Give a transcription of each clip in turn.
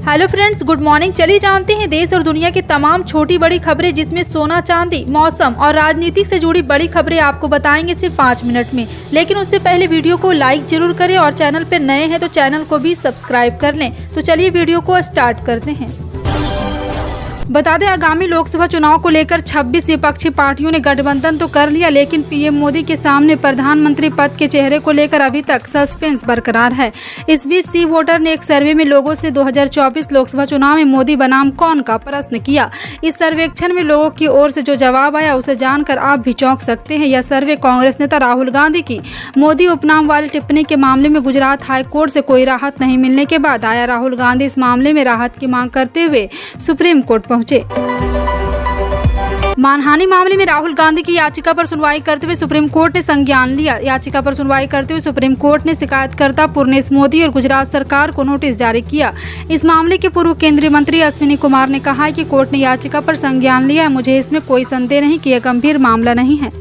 Hello friends, good morning. चलिए जानते हैं देश और दुनिया की तमाम छोटी बड़ी खबरें, जिसमें सोना चांदी, मौसम और राजनीति से जुड़ी बड़ी खबरें आपको बताएंगे सिर्फ 5 मिनट में। लेकिन उससे पहले वीडियो को लाइक जरूर करें और चैनल पर नए हैं तो चैनल को भी सब्सक्राइब कर लें। तो चलिए वीडियो को स्टार्ट करते हैं। बता दें, आगामी लोकसभा चुनाव को लेकर 26 विपक्षी पार्टियों ने गठबंधन तो कर लिया, लेकिन पीएम मोदी के सामने प्रधानमंत्री पद के चेहरे को लेकर अभी तक सस्पेंस बरकरार है। इस बीच सी वोटर ने एक सर्वे में लोगों से 2024 लोकसभा चुनाव में मोदी बनाम कौन का प्रश्न किया। इस सर्वेक्षण में लोगों की ओर से जो जवाब आया उसे जानकर आप भी चौंक सकते हैं। यह सर्वे कांग्रेस नेता राहुल गांधी की मोदी उपनाम वाली टिप्पणी के मामले में गुजरात हाई कोर्ट से कोई राहत नहीं मिलने के बाद आया। राहुल गांधी इस मामले में राहत की मांग करते हुए सुप्रीम कोर्ट पहुंचे। मानहानि मामले में राहुल गांधी की याचिका पर सुनवाई करते हुए सुप्रीम कोर्ट ने संज्ञान लिया। याचिका पर सुनवाई करते हुए सुप्रीम कोर्ट ने शिकायतकर्ता पूर्णेश मोदी और गुजरात सरकार को नोटिस जारी किया। इस मामले के पूर्व केंद्रीय मंत्री अश्विनी कुमार ने कहा है कि कोर्ट ने याचिका पर संज्ञान लिया है। मुझे इसमें कोई संदेह नहीं कि यह गंभीर मामला नहीं है।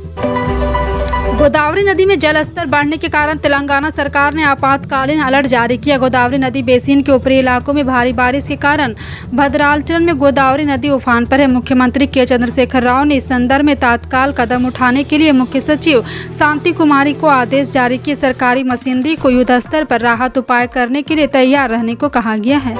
गोदावरी नदी में जलस्तर बढ़ने के कारण तेलंगाना सरकार ने आपातकालीन अलर्ट जारी किया। गोदावरी नदी बेसिन के ऊपरी इलाकों में भारी बारिश के कारण भद्राचल में गोदावरी नदी उफान पर है। मुख्यमंत्री के चंद्रशेखर राव ने इस संदर्भ में तत्काल कदम उठाने के लिए मुख्य सचिव शांति कुमारी को आदेश जारी किए। सरकारी मशीनरी को युद्ध स्तर पर राहत उपाय करने के लिए तैयार रहने को कहा गया है।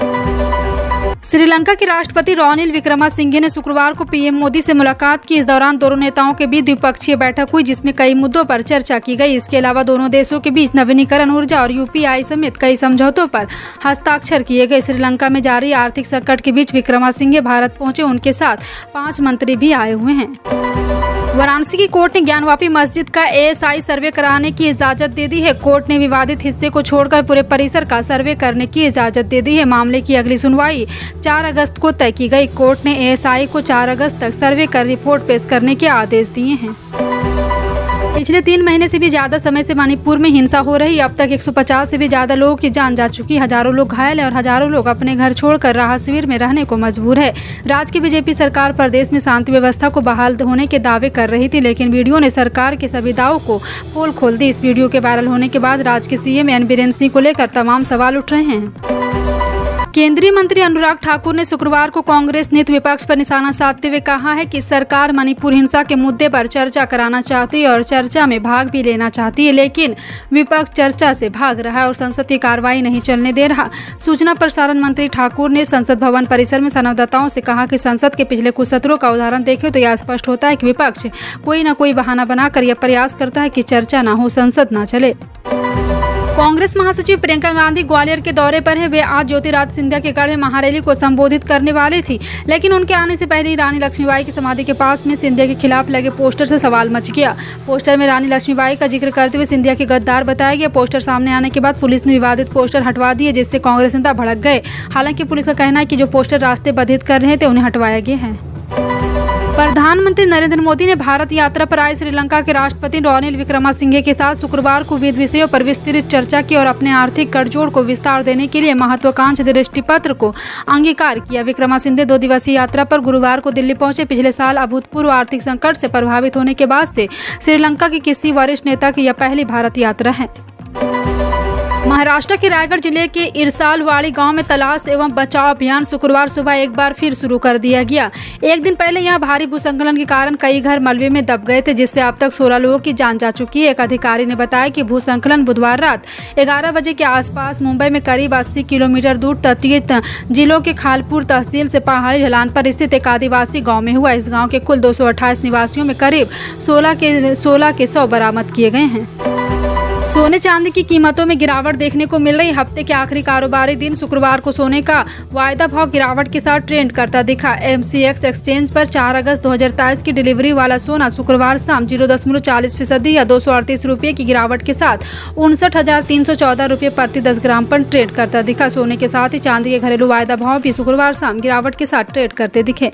श्रीलंका के राष्ट्रपति रानिल विक्रमसिंघे ने शुक्रवार को पीएम मोदी से मुलाकात की। इस दौरान दोनों नेताओं के बीच द्विपक्षीय बैठक हुई, जिसमें कई मुद्दों पर चर्चा की गई। इसके अलावा दोनों देशों के बीच नवीनीकरण ऊर्जा और यूपीआई समेत कई समझौतों पर हस्ताक्षर किए गए। श्रीलंका में जारी आर्थिक संकट के बीच विक्रमसिंघे भारत पहुंचे। उनके साथ 5 मंत्री भी आए हुए हैं। वाराणसी की कोर्ट ने ज्ञानवापी मस्जिद का एएसआई सर्वे कराने की इजाजत दे दी है। कोर्ट ने विवादित हिस्से को छोड़कर पूरे परिसर का सर्वे करने की इजाजत दे दी है। मामले की अगली सुनवाई 4 अगस्त को तय की गई। कोर्ट ने एएसआई को 4 अगस्त तक सर्वे कर रिपोर्ट पेश करने के आदेश दिए हैं। पिछले 3 महीने से भी ज्यादा समय से मणिपुर में हिंसा हो रही। अब तक 150 से भी ज्यादा लोगों की जान जा चुकी। हजारों लोग घायल हैं और हजारों लोग अपने घर छोड़कर राहत शिविर में रहने को मजबूर है। राज्य की बीजेपी सरकार प्रदेश में शांति व्यवस्था को बहाल होने के दावे कर रही थी, लेकिन वीडियो ने सरकार के सभी दावों को पोल खोल दी। इस वीडियो के वायरल होने के बाद राज्य के सीएम एन बीरेन सिंह को लेकर तमाम सवाल उठ रहे हैं। केंद्रीय मंत्री अनुराग ठाकुर ने शुक्रवार को कांग्रेस नेता विपक्ष पर निशाना साधते हुए कहा है कि सरकार मणिपुर हिंसा के मुद्दे पर चर्चा कराना चाहती है और चर्चा में भाग भी लेना चाहती है, लेकिन विपक्ष चर्चा से भाग रहा है और संसद की कार्रवाई नहीं चलने दे रहा। सूचना प्रसारण मंत्री ठाकुर ने संसद भवन परिसर में संवाददाताओं से कहा कि संसद के पिछले कुछ सत्रों का उदाहरण देखें तो यह स्पष्ट होता है कि विपक्ष कोई न कोई बहाना बनाकर यह प्रयास करता है कि चर्चा न हो, संसद न चले। कांग्रेस महासचिव प्रियंका गांधी ग्वालियर के दौरे पर है। वे आज ज्योतिरादित्य सिंधिया के गढ़ में महारैली को संबोधित करने वाले थी, लेकिन उनके आने से पहले ही रानी लक्ष्मीबाई की समाधि के पास में सिंधिया के खिलाफ लगे पोस्टर से सवाल मच गया। पोस्टर में रानी लक्ष्मीबाई का जिक्र करते हुए सिंधिया के गद्दार बताया गया। पोस्टर सामने आने के बाद पुलिस ने विवादित पोस्टर हटवा दिए, जिससे कांग्रेस नेता भड़क गए। हालांकि पुलिस का कहना है कि जो पोस्टर रास्ते बाधित कर रहे थे उन्हें हटवाया गया है। प्रधानमंत्री नरेंद्र मोदी ने भारत यात्रा पर आए श्रीलंका के राष्ट्रपति रानिल विक्रमसिंघे के साथ शुक्रवार को विविध विषयों पर विस्तृत चर्चा की और अपने आर्थिक गठजोड़ को विस्तार देने के लिए महत्वाकांक्षी दृष्टि पत्र को अंगीकार किया। विक्रमसिंघे 2 दिवसीय यात्रा पर गुरुवार को दिल्ली पहुंचे। पिछले साल अभूतपूर्व आर्थिक संकट से प्रभावित होने के बाद से श्रीलंका के किसी वरिष्ठ नेता की यह पहली भारत यात्रा है। महाराष्ट्र के रायगढ़ जिले के इरसालवाड़ी गांव में तलाश एवं बचाव अभियान शुक्रवार सुबह एक बार फिर शुरू कर दिया गया। एक दिन पहले यहां भारी भूस्खलन के कारण कई घर मलबे में दब गए थे, जिससे अब तक 16 लोगों की जान जा चुकी है। एक अधिकारी ने बताया कि भूस्खलन बुधवार रात 11 बजे के आसपास मुंबई में करीब 80 किलोमीटर दूर तटीय जिलों के खालपुर तहसील से पहाड़ी ढलान पर स्थित एक आदिवासी गाँव में हुआ। इस गाँव के कुल 228 निवासियों में करीब 16 के शव बरामद किए गए हैं। सोने चांदी की कीमतों में गिरावट देखने को मिल रही। हफ्ते के आखिरी कारोबारी दिन शुक्रवार को सोने का वायदा भाव गिरावट के साथ ट्रेंड करता दिखा। MCX एक्सचेंज पर 4 अगस्त 2023 की डिलीवरी वाला सोना शुक्रवार शाम 0.40% या 238 रुपये की गिरावट के साथ 59,314 रुपये प्रति 10 ग्राम पर ट्रेड करता दिखा। सोने के साथ ही चांदी के घरेलू वायदा भाव भी शुक्रवार शाम गिरावट के साथ ट्रेड करते दिखे।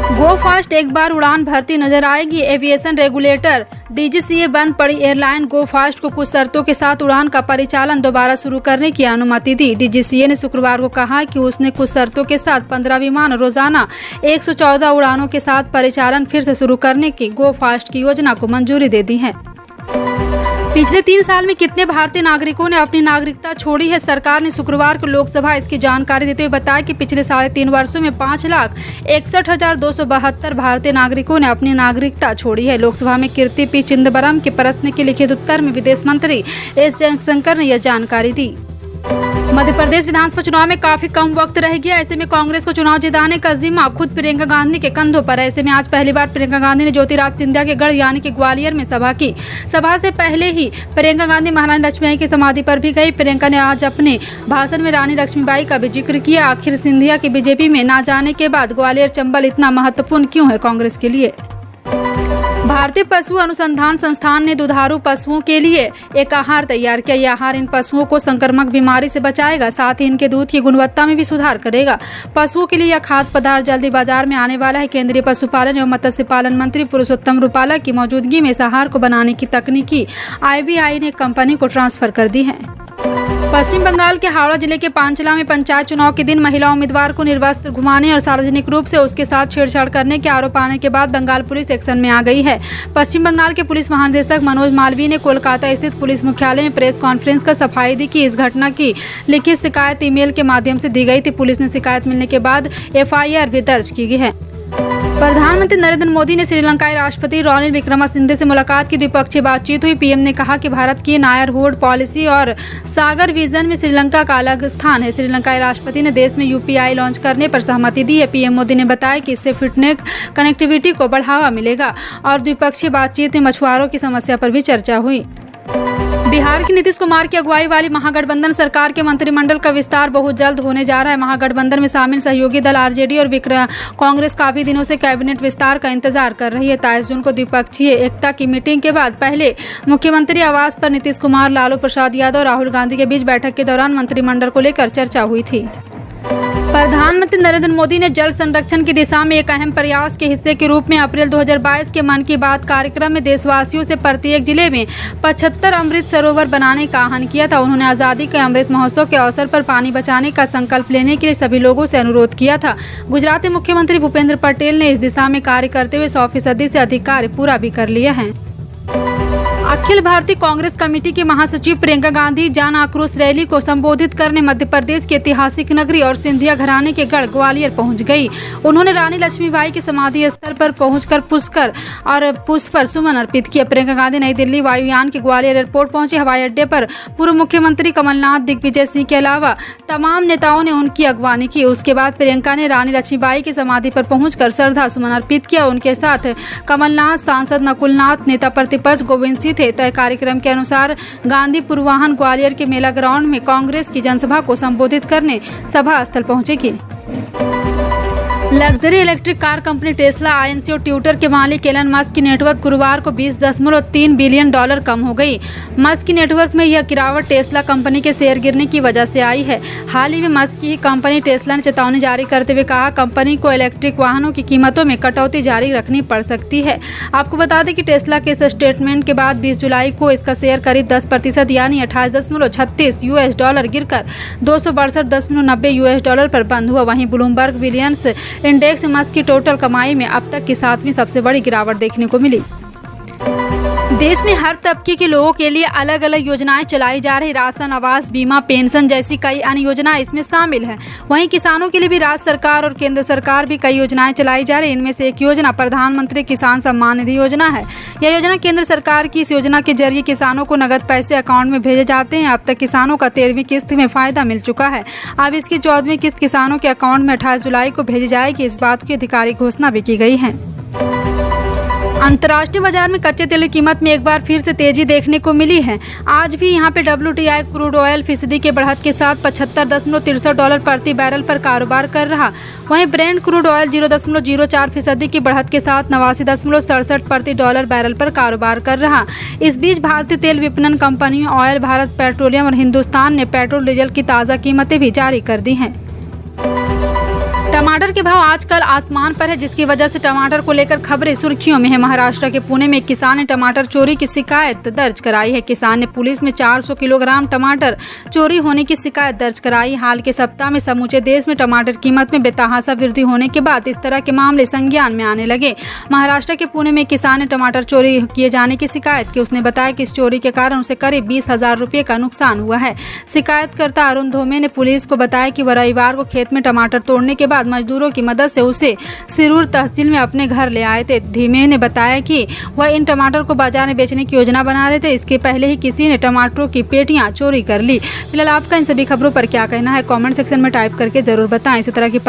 गो फास्ट एक बार उड़ान भरती नजर आएगी। एविएशन रेगुलेटर DGCA बंद पड़ी एयरलाइन गो फास्ट को कुछ शर्तों के साथ उड़ान का परिचालन दोबारा शुरू करने की अनुमति दी। DGCA ने शुक्रवार को कहा कि उसने कुछ शर्तों के साथ 15 विमान रोजाना 114 उड़ानों के साथ परिचालन फिर से शुरू करने की गो फास्ट की योजना को मंजूरी दे दी है। पिछले 3 साल में कितने भारतीय नागरिकों ने अपनी नागरिकता छोड़ी है? सरकार ने शुक्रवार को लोकसभा इसकी जानकारी देते हुए बताया कि पिछले 3.5 वर्षों में 5,61,272 भारतीय नागरिकों ने अपनी नागरिकता छोड़ी है। लोकसभा में कीर्ति पी चिदंबरम के प्रश्न के लिखित उत्तर में विदेश मंत्री एस जयशंकर ने यह जानकारी दी। मध्य प्रदेश विधानसभा चुनाव में काफी कम वक्त रह गया। ऐसे में कांग्रेस को चुनाव जिताने का जिम्मा खुद प्रियंका गांधी के कंधों पर है। ऐसे में आज पहली बार प्रियंका गांधी ने ज्योतिरादित्य सिंधिया के गढ़ यानी कि ग्वालियर में सभा की। सभा से पहले ही प्रियंका गांधी महारानी लक्ष्मीबाई की समाधि पर भी गई। प्रियंका ने आज अपने भाषण में रानी लक्ष्मीबाई का भी जिक्र किया। आखिर सिंधिया के बीजेपी में ना जाने के बाद ग्वालियर चंबल इतना महत्वपूर्ण क्यों है कांग्रेस के लिए? भारतीय पशु अनुसंधान संस्थान ने दुधारू पशुओं के लिए एक आहार तैयार किया। यह आहार इन पशुओं को संक्रामक बीमारी से बचाएगा, साथ ही इनके दूध की गुणवत्ता में भी सुधार करेगा। पशुओं के लिए यह खाद्य पदार्थ जल्दी बाजार में आने वाला है। केंद्रीय पशुपालन एवं मत्स्य पालन मंत्री पुरुषोत्तम रूपाला की मौजूदगी में इस आहार को बनाने की तकनीकी IBI ने कंपनी को ट्रांसफर कर दी है। पश्चिम बंगाल के हावड़ा जिले के पांचला में पंचायत चुनाव के दिन महिला उम्मीदवार को निर्वस्त्र घुमाने और सार्वजनिक रूप से उसके साथ छेड़छाड़ करने के आरोप आने के बाद बंगाल पुलिस एक्शन में आ गई है। पश्चिम बंगाल के पुलिस महानिदेशक मनोज मालवीय ने कोलकाता स्थित पुलिस मुख्यालय में प्रेस कॉन्फ्रेंस कर सफाई दी कि इस घटना की लिखित शिकायत ईमेल के माध्यम से दी गई थी। पुलिस ने शिकायत मिलने के बाद FIR भी दर्ज की गई है। प्रधानमंत्री नरेंद्र मोदी ने श्रीलंकाई राष्ट्रपति रानिल विक्रमसिंघे से मुलाकात की। द्विपक्षीय बातचीत हुई। पीएम ने कहा कि भारत की नायरहुड पॉलिसी और सागर विजन में श्रीलंका का अलग स्थान है। श्रीलंकाई राष्ट्रपति ने देश में UPI लॉन्च करने पर सहमति दी है। पीएम मोदी ने बताया कि इससे फिटनेस कनेक्टिविटी को बढ़ावा मिलेगा और द्विपक्षीय बातचीत में मछुआरों की समस्या पर भी चर्चा हुई। बिहार की नीतीश कुमार की अगुवाई वाली महागठबंधन सरकार के मंत्रिमंडल का विस्तार बहुत जल्द होने जा रहा है। महागठबंधन में शामिल सहयोगी दल RJD और कांग्रेस काफी दिनों से कैबिनेट विस्तार का इंतजार कर रही है। 23 जून को द्विपक्षीय एकता की मीटिंग के बाद पहले मुख्यमंत्री आवास पर नीतीश कुमार, लालू प्रसाद यादव और राहुल गांधी के बीच बैठक के दौरान मंत्रिमंडल को लेकर चर्चा हुई थी। प्रधानमंत्री नरेंद्र मोदी ने जल संरक्षण की दिशा में एक अहम प्रयास के हिस्से के रूप में अप्रैल 2022 के मन की बात कार्यक्रम में देशवासियों से प्रत्येक जिले में 75 अमृत सरोवर बनाने का आह्वान किया था। उन्होंने आज़ादी के अमृत महोत्सव के अवसर पर पानी बचाने का संकल्प लेने के लिए सभी लोगों से अनुरोध किया था। गुजरात के मुख्यमंत्री भूपेंद्र पटेल ने इस दिशा में कार्य करते हुए 100% से अधिक कार्य पूरा भी कर लिया है। अखिल भारतीय कांग्रेस कमेटी की महासचिव प्रियंका गांधी जन आक्रोश रैली को संबोधित करने मध्य प्रदेश की ऐतिहासिक नगरी और सिंधिया घराने के गढ़ ग्वालियर पहुंच गई। उन्होंने रानी लक्ष्मीबाई के समाधि स्थल पर पहुंचकर पुष्प पर सुमन अर्पित किया। प्रियंका गांधी नई दिल्ली वायुयान के ग्वालियर एयरपोर्ट पहुंचे। हवाई अड्डे पर पूर्व मुख्यमंत्री कमलनाथ, दिग्विजय सिंह के अलावा तमाम नेताओं ने उनकी अगवानी की। उसके बाद प्रियंका ने रानी लक्ष्मीबाई की समाधि पर पहुंचकर श्रद्धा सुमन अर्पित किया। उनके साथ कमलनाथ, सांसद नकुलनाथ, नेता प्रतिपक्ष गोविंद सिंह थे। तय कार्यक्रम के अनुसार गांधी पूर्वाह्न ग्वालियर के मेला ग्राउंड में कांग्रेस की जनसभा को संबोधित करने सभा स्थल पहुंचेगी। Luxury electric car company Tesla INC और ट्विटर के मालिक एलन मस्क की नेटवर्क गुरुवार को $20.3 बिलियन कम हो गई। मस्क की नेटवर्क में यह गिरावट टेस्ला कंपनी के शेयर गिरने की वजह से आई है। हाल ही में मस्क की ही कंपनी टेस्ला ने चेतावनी जारी करते हुए कहा कंपनी को इलेक्ट्रिक वाहनों की कीमतों में कटौती जारी रखनी पड़ सकती है। आपको बता दें कि टेस्ला के इस स्टेटमेंट के बाद 20 जुलाई को इसका शेयर करीब 10% यानी $28.36 गिरकर $262.90 पर बंद हुआ। वहीं ब्लूमबर्ग बिलियंस इंडेक्स में मस्क की टोटल कमाई में अब तक की 7वीं सबसे बड़ी गिरावट देखने को मिली। देश में हर तबके के लोगों के लिए अलग अलग योजनाएं चलाई जा रही। राशन, आवास, बीमा, पेंशन जैसी कई अन्य योजनाएं इसमें शामिल हैं। वहीं किसानों के लिए भी राज्य सरकार और केंद्र सरकार भी कई योजनाएं चलाई जा रही। इनमें से एक योजना प्रधानमंत्री किसान सम्मान निधि योजना है। यह योजना केंद्र सरकार की। इस योजना के जरिए किसानों को नगद पैसे अकाउंट में भेजे जाते हैं। अब तक किसानों का 13वीं किस्त में फायदा मिल चुका है। अब इसकी 14वीं किस्त किसानों के अकाउंट में 28 जुलाई को भेजी जाएगी। इस बात की आधिकारिक घोषणा भी की गई है। अंतर्राष्ट्रीय बाजार में कच्चे तेल की कीमत में एक बार फिर से तेजी देखने को मिली है। आज भी यहां पे WTI क्रूड ऑयल फीसदी के बढ़त के साथ $75.63 प्रति बैरल पर कारोबार कर रहा। वहीं ब्रेंट क्रूड ऑयल 0.04% की बढ़त के साथ $89.67 प्रति बैरल पर कारोबार कर रहा। इस बीच भारतीय तेल विपणन कंपनियों ऑयल, भारत पेट्रोलियम और हिंदुस्तान ने पेट्रोल डीजल की ताज़ा कीमतें भी जारी कर दी हैं। टमाटर के भाव आजकल आसमान पर है, जिसकी वजह से टमाटर को लेकर खबरें सुर्खियों में है। महाराष्ट्र के पुणे में एक किसान ने टमाटर चोरी की शिकायत दर्ज कराई है। किसान ने पुलिस में 400 किलोग्राम टमाटर चोरी होने की शिकायत दर्ज कराई। हाल के सप्ताह में समूचे देश में टमाटर कीमत में बेतहाशा वृद्धि होने के बाद इस तरह के मामले संज्ञान में आने लगे। महाराष्ट्र के पुणे में एक किसान ने टमाटर चोरी किए जाने की शिकायत की। उसने बताया कि इस चोरी के कारण उसे करीब 20,000 रुपये का नुकसान हुआ है। शिकायतकर्ता अरुण धोमे ने पुलिस को बताया कि वह रविवार को खेत में टमाटर तोड़ने के बाद मजदूरों की मदद से उसे सिरूर तहसील में अपने घर ले आए थे। धीमे ने बताया कि वह इन टमाटर को बाजार में बेचने की योजना बना रहे थे। इसके पहले ही किसी ने टमाटरों की पेटियां चोरी कर ली। फिलहाल आपका इन सभी खबरों पर क्या कहना है, कमेंट सेक्शन में टाइप करके जरूर बताएं। इसी तरह की